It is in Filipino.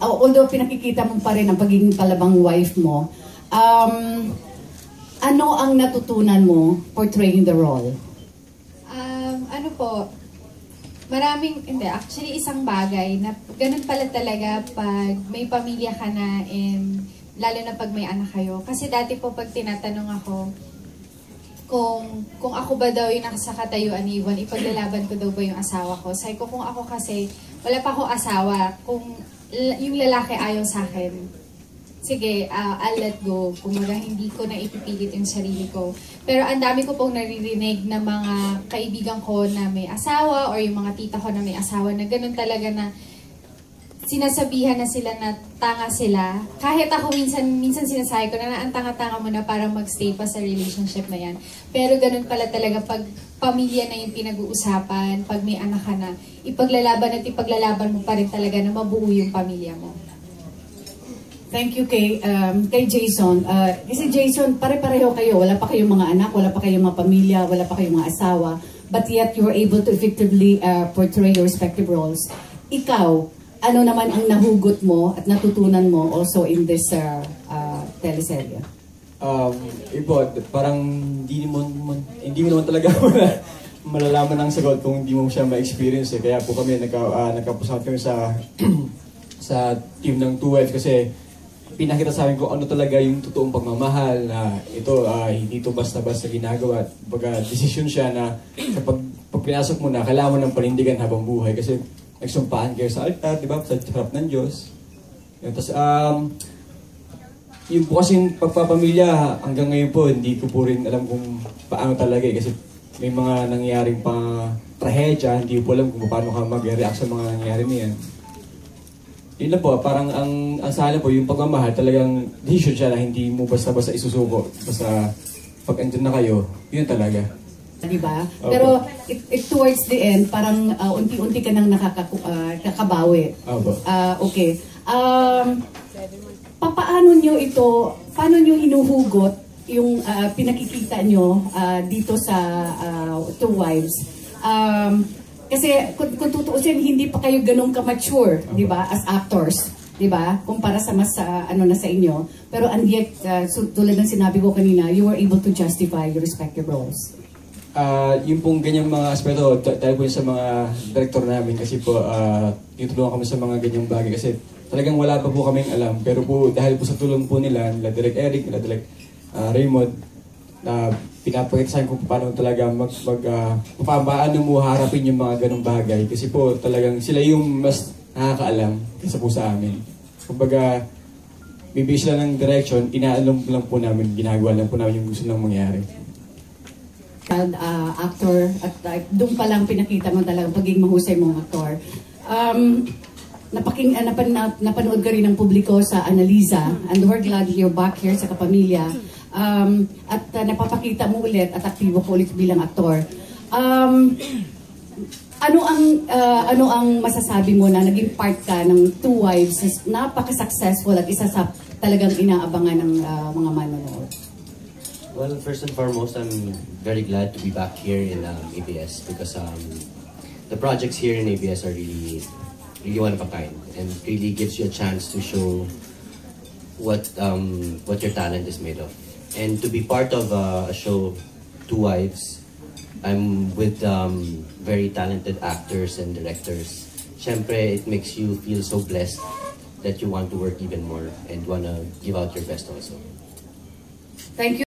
although pinakikita mo pa rin ang pagiging palabang wife mo, ano ang natutunan mo portraying the role? Ano po, actually isang bagay na ganun pala talaga pag may pamilya ka na and lalo na pag may anak kayo. Kasi dati po pag tinatanong ako kung ako ba daw yung nasa katayuan ni Yvonne, ipaglalaban ko daw ba yung asawa ko? Sabi ko kung ako kasi wala pa akong asawa, kung yung lalaki ayaw sa akin, sige, I'll let go. Kumaga, hindi ko na ipipilit yung sarili ko. Pero ang dami ko pong naririnig na mga kaibigan ko na may asawa or yung mga tita ko na may asawa na ganun talaga na sinasabihan na sila na tanga sila. Kahit ako minsan sinasabi ko na ang tanga-tanga mo na para magstay pa sa relationship na yan. Pero ganun pala talaga pag pamilya na yung pinag-uusapan, pag may anak ka na, ipaglalaban mo pa rin talaga na mabuo yung pamilya mo. Thank you kay Jason. Kasi Jason, pare-pareho kayo. Wala pa kayong mga anak, wala pa kayong mga pamilya, wala pa kayong mga asawa. But yet, you were able to effectively portray your respective roles. Ikaw, ano naman ang nahugot mo at natutunan mo also in this teleserye? Parang hindi mo naman talaga malalaman ang sagot kung hindi mo siya ma-experience. Kaya po kami nagkapusat kami sa team ng Two Wives kasi pinakita sa amin kung ano talaga yung totoong pagmamahal na ito, hindi ito basta-basta ginagawa. Desisyon siya na kapag pinasok mo na, kailangan mo ng panindigan habang buhay kasi nagsumpaan kayo sa altar, di ba? Sa harap ng Diyos. Tapos, yung po kasing pagpapamilya, hanggang ngayon po, hindi ko po rin alam kung paano talaga eh. Kasi may mga nangyaring trahedya, hindi ko po alam kung paano ka mag-react sa mga nangyari niyan. Yun lang po, parang ang sala po, yung pagmamahal, talagang decision siya na hindi mo basta-basta isusuko. Basta pag andun na kayo, yun talaga. Diba? Okay. Pero towards the end, parang unti-unti ka nang nakakabawi. Okay. Paano nyo hinuhugot yung pinakikita nyo dito sa Two Wives? Kasi kung tutuusin, hindi pa kayo ganun ka-mature, di ba, as actors, di ba, kumpara sa mas sa inyo. Pero and yet, tulad ng sinabi ko kanina, you were able to justify your respective roles. Yung pong ganyang mga aspeto, dahil po sa mga director namin kasi po, tinutulungan kami sa mga ganyang bagay kasi talagang wala pa po kaming alam. Pero po, dahil po sa tulong po nila Direk Eric, nila Direk Raymond, na pinapakita sa akin kung paano talaga paano mo harapin yung mga ganong bagay. Kasi po talagang sila yung mas nakakaalam kaysa po sa amin. Kumbaga, bibigay sila ng direction, inaalam lang po namin, ginagawa lang po namin yung gusto nang mangyari. Actor, at doon pa lang pinakita mo talagang pagiging mahusay mong aktor. Napanood ka rin ng publiko sa Analiza, and we're glad you're back here sa Kapamilya. At napapakita mo ulit at aktibo ko ulit bilang aktor. Ano ang masasabi mo na naging part ka ng Two Wives, napaka-successful at isa sa talagang inaabangan ng mga manonood? Well, first and foremost, I'm very glad to be back here in ABS because the projects here in ABS are really one of a kind and really gives you a chance to show what your talent is made of. And to be part of a show, Two Wives, I'm with very talented actors and directors. Syempre, it makes you feel so blessed that you want to work even more and want to give out your best also. Thank you.